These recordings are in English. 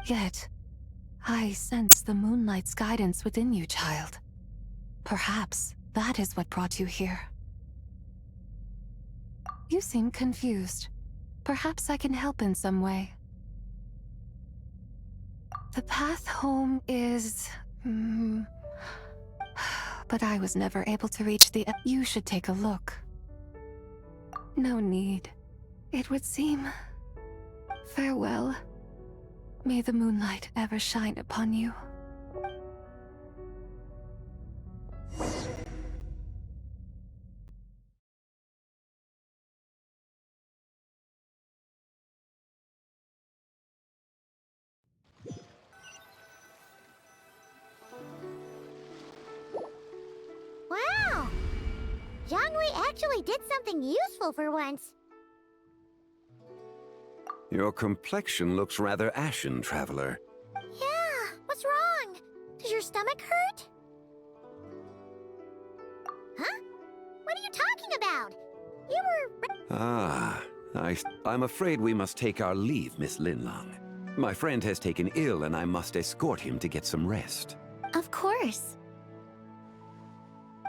Yet, I sense the moonlight's guidance within you, child. Perhaps that is what brought you here. You seem confused. Perhaps I can help in some way. The path home is... but I was never able to reach the... You should take a look. No need. It would seem... Farewell. May the moonlight ever shine upon you. Wow! Jiangwei actually did something useful for once. Your complexion looks rather ashen, Traveler. Yeah, what's wrong? Does your stomach hurt? Huh? What are you talking about? You were... I'm afraid we must take our leave, Miss Linlang. My friend has taken ill and I must escort him to get some rest. Of course.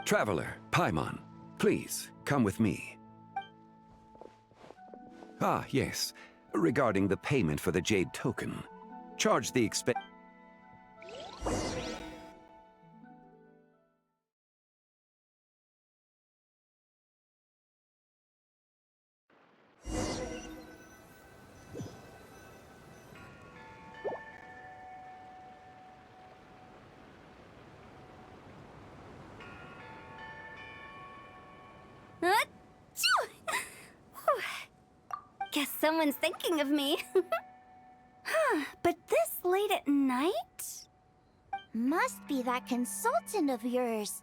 Traveler, Paimon, please, come with me. Ah, yes. Regarding the payment for the Jade token. Charge the expense. Guess someone's thinking of me. But this late at night? Must be that consultant of yours.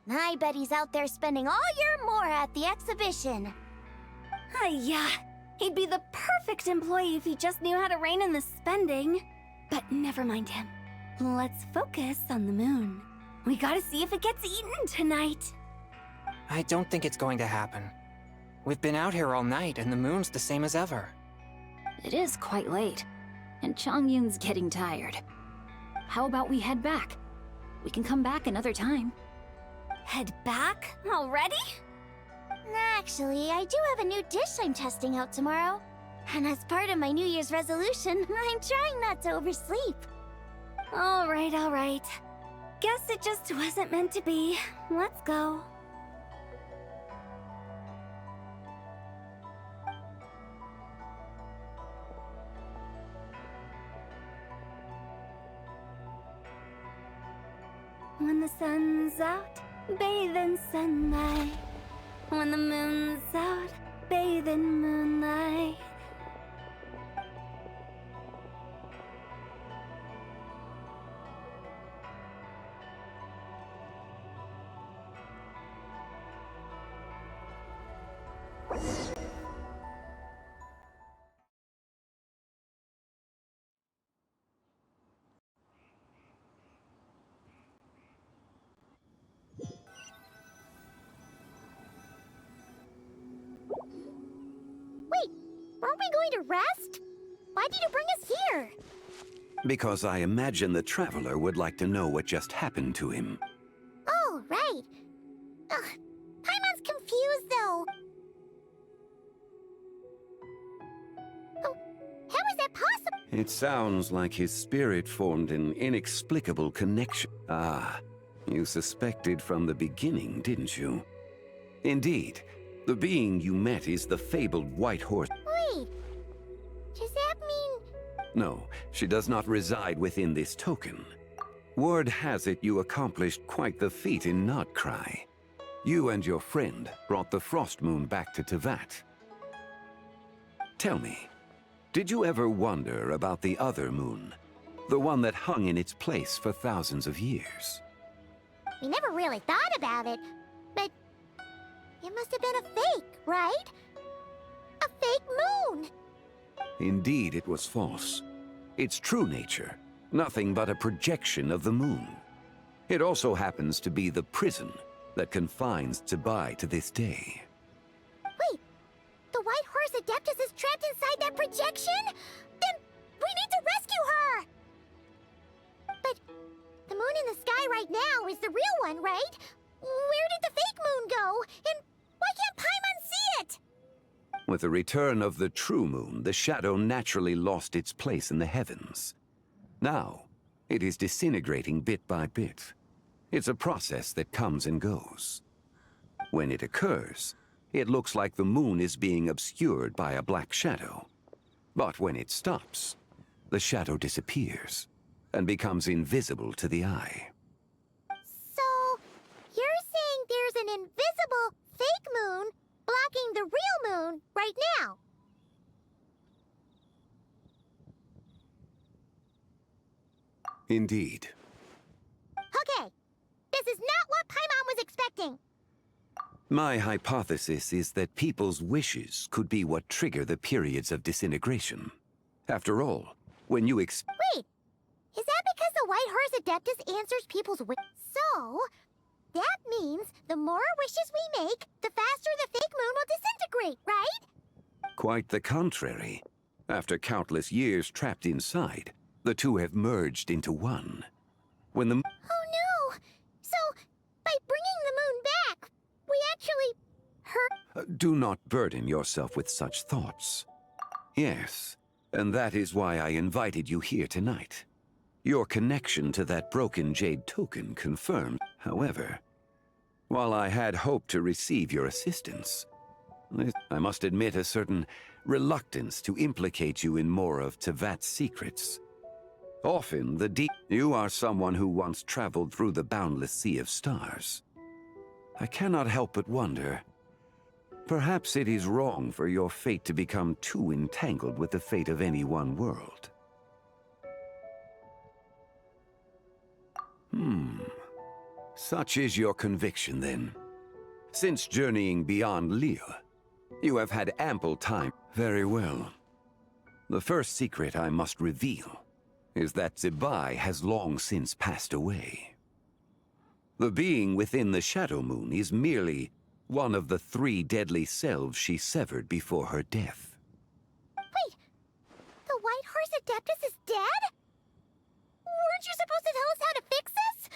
I bet he's out there spending all year more at the exhibition. Yeah, he'd be the perfect employee if he just knew how to rein in the spending. But never mind him. Let's focus on the moon. We gotta see if it gets eaten tonight. I don't think it's going to happen. We've been out here all night, and the moon's the same as ever. It is quite late, and Chongyun's getting tired. How about we head back? We can come back another time. Head back? Already? Actually, I do have a new dish I'm testing out tomorrow. And as part of my New Year's resolution, I'm trying not to oversleep. All right. Guess it just wasn't meant to be. Let's go. When the sun's out, bathe in sunlight. When the moon's out, bathe in moonlight. Wait, aren't we going to rest? Why did you bring us here? Because I imagine the Traveler would like to know what just happened to him. Oh, right. Ugh, Paimon's confused, though. Oh, how is that possible? It sounds like his spirit formed an inexplicable connection. Ah, you suspected from the beginning, didn't you? Indeed. The being you met is the fabled White Horse. Wait, does that mean... No, she does not reside within this token. Word has it you accomplished quite the feat in Notcry. You and your friend brought the Frost Moon back to Tevat. Tell me, did you ever wonder about the other moon? The one that hung in its place for thousands of years? We never really thought about it, but... it must have been a fake, right? A fake moon! Indeed, it was false. Its true nature, nothing but a projection of the moon. It also happens to be the prison that confines Tsubai to this day. Wait, the White Horse Adeptus is trapped inside that projection? Then we need to rescue her! in the sky right now is the real one, right? Where did the fake moon go? And why can't Paimon see it? With the return of the true moon, the shadow naturally lost its place in the heavens. Now, it is disintegrating bit by bit. It's a process that comes and goes. When it occurs, it looks like the moon is being obscured by a black shadow. But when it stops, the shadow disappears and becomes invisible to the eye. So, you're saying there's an invisible fake moon blocking the real moon right now? Indeed. Okay, this is not what Paimon was expecting. My hypothesis is that people's wishes could be what trigger the periods of disintegration. After all, when you Wait, is that because the White Horse Adeptus answers people's wishes? So, that means the more wishes we make, the faster the fake moon will disintegrate, right? Quite the contrary. After countless years trapped inside, the two have merged into one. When the... Oh no! So, by bringing the moon back, we actually hurt... Do not burden yourself with such thoughts. Yes, and that is why I invited you here tonight. Your connection to that broken jade token confirmed. However, while I had hoped to receive your assistance, I must admit a certain reluctance to implicate you in more of Tevat's secrets. Often, you are someone who once traveled through the boundless sea of stars. I cannot help but wonder, perhaps it is wrong for your fate to become too entangled with the fate of any one world. Such is your conviction, then. Since journeying beyond Lille, you have had ample time. Very well. The first secret I must reveal is that Zebai has long since passed away. The being within the Shadow Moon is merely one of the 3 deadly selves she severed before her death. Wait, the White Horse Adeptus is dead? Weren't you supposed to tell us how to fix this?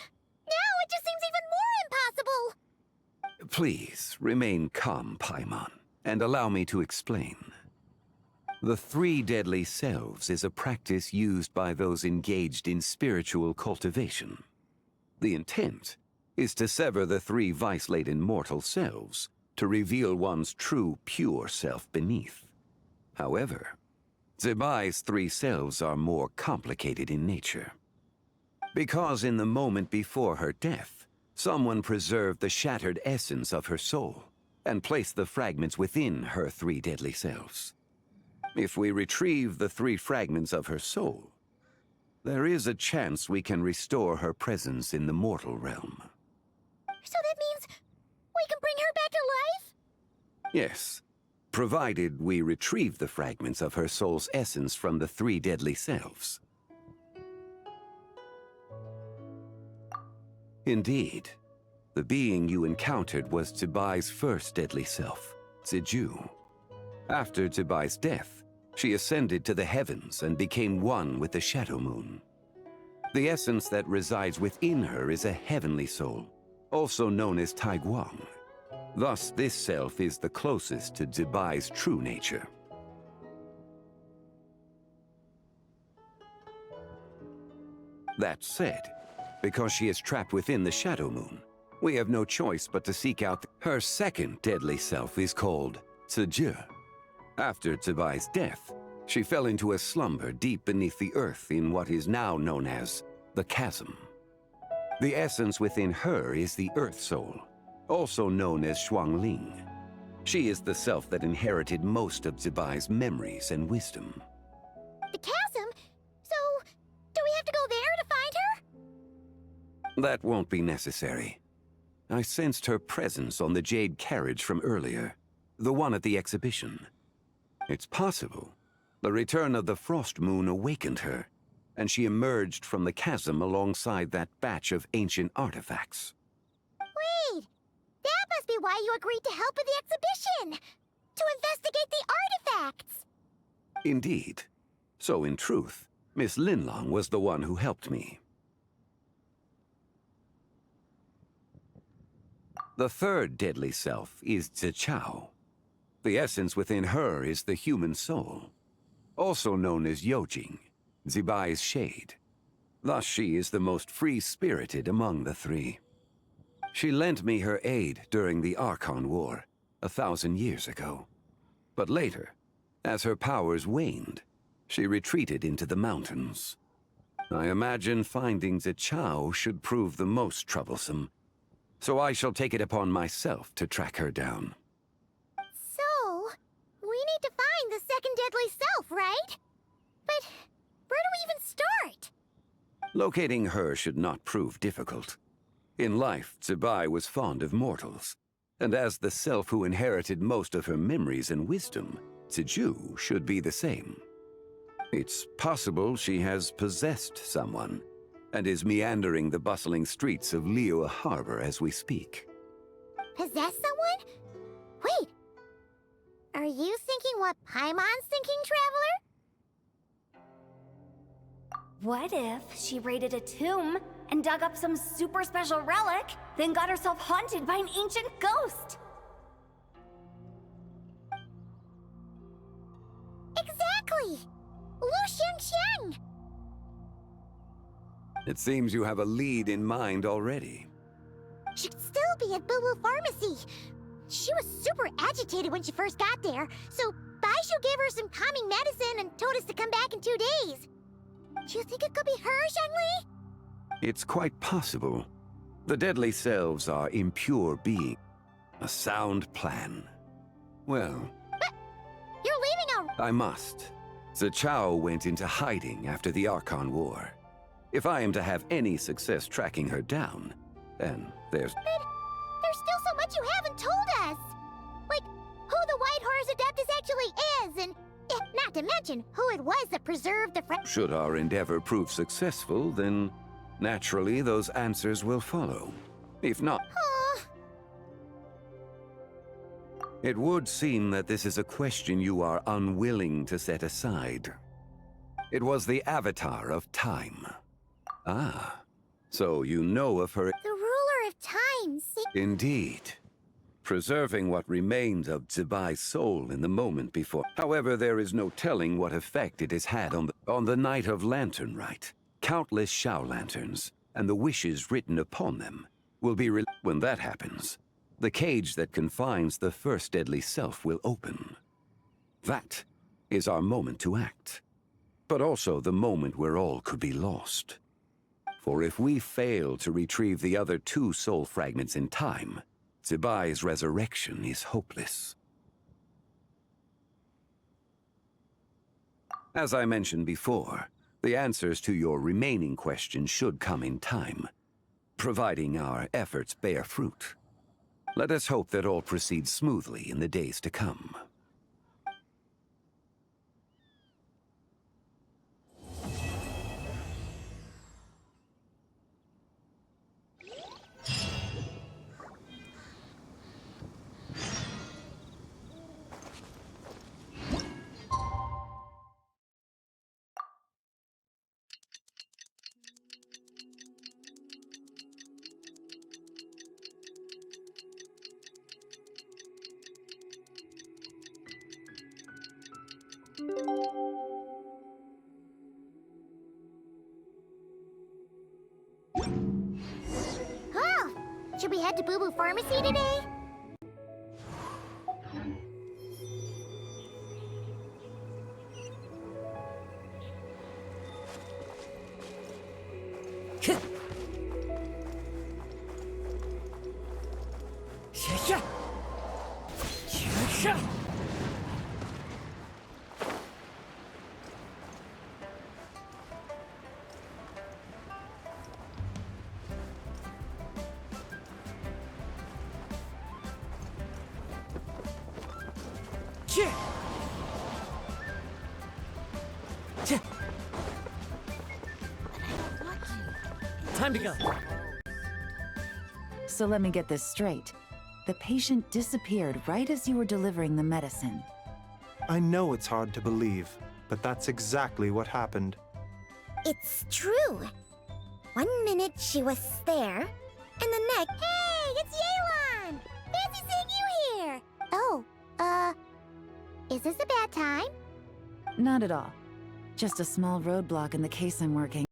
Now it just seems even more impossible! Please, remain calm, Paimon, and allow me to explain. The 3 deadly selves is a practice used by those engaged in spiritual cultivation. The intent is to sever the 3 vice-laden mortal selves to reveal one's true, pure self beneath. However, Zebai's 3 selves are more complicated in nature. Because in the moment before her death, someone preserved the shattered essence of her soul and placed the fragments within her 3 deadly selves. If we retrieve the 3 fragments of her soul, there is a chance we can restore her presence in the mortal realm. So that means we can bring her back to life? Yes, provided we retrieve the fragments of her soul's essence from the 3 deadly selves. Indeed, the being you encountered was Zebai's first deadly self, Ziju. After Zebai's death, she ascended to the heavens and became one with the Shadow Moon. The essence that resides within her is a heavenly soul, also known as Taiguang. Thus, this self is the closest to Zebai's true nature. That said, because she is trapped within the Shadow Moon, we have no choice but to seek out her second deadly self is called Ziju. After Zebai's death, she fell into a slumber deep beneath the earth in what is now known as the Chasm. The essence within her is the Earth Soul, also known as Shuangling. She is the self that inherited most of Zebai's memories and wisdom. The chasm? So, do we have to go there to find her? That won't be necessary. I sensed her presence on the jade carriage from earlier, the one at the exhibition. It's possible the return of the Frost Moon awakened her, and she emerged from the chasm alongside that batch of ancient artifacts. Wait, that must be why you agreed to help with the exhibition! To investigate the artifacts! Indeed. So in truth, Miss Linlong was the one who helped me. The third deadly self is Zichao. The essence within her is the human soul, also known as Yojing, Zibai's shade. Thus she is the most free-spirited among the three. She lent me her aid during the Archon War, 1,000 years ago. But later, as her powers waned, she retreated into the mountains. I imagine finding Zichao should prove the most troublesome, so I shall take it upon myself to track her down. So, we need to find the second deadly self, right? But where do we even start? Locating her should not prove difficult. In life, Zibai was fond of mortals, and as the self who inherited most of her memories and wisdom, Ziju should be the same. It's possible she has possessed someone, and is meandering the bustling streets of Liyue Harbor as we speak. Possess someone? Wait, are you thinking what Paimon's thinking, Traveler? What if she raided a tomb and dug up some super special relic, then got herself haunted by an ancient ghost? Exactly! Lu Xiangxiang! It seems you have a lead in mind already. She'd still be at Boo Boo Pharmacy. She was super agitated when she first got there, so Baishu gave her some calming medicine and told us to come back in 2 days. Do you think it could be her, Zhengli? It's quite possible. The deadly selves are impure beings. A sound plan. Well... But you're leaving a... I must. Zichao went into hiding after the Archon War. If I am to have any success tracking her down, then there's... But there's still so much you haven't told us! Like, who the White Horse Adeptus actually is, and not to mention who it was that preserved the Should our endeavor prove successful, then naturally those answers will follow. If not... It would seem that this is a question you are unwilling to set aside. It was the Avatar of Time. Ah, so you know of her... The ruler of time, Indeed. Preserving what remains of Zibai's soul in the moment before. However, there is no telling what effect it has had on the night of Lantern Rite. Countless Shao Lanterns, and the wishes written upon them, will be when that happens. The cage that confines the first deadly self will open. That is our moment to act. But also the moment where all could be lost. For if we fail to retrieve the other 2 soul fragments in time, Zibai's resurrection is hopeless. As I mentioned before, the answers to your remaining questions should come in time, providing our efforts bear fruit. Let us hope that all proceeds smoothly in the days to come. Oh! Should we head to Boo Boo Pharmacy today? Time to go. So let me get this straight. The patient disappeared right as you were delivering the medicine. I know it's hard to believe, but that's exactly what happened. It's true. 1 minute she was there, and the next... Hey, it's Yelan! Is this a bad time? Not at all. Just a small roadblock in the case I'm working.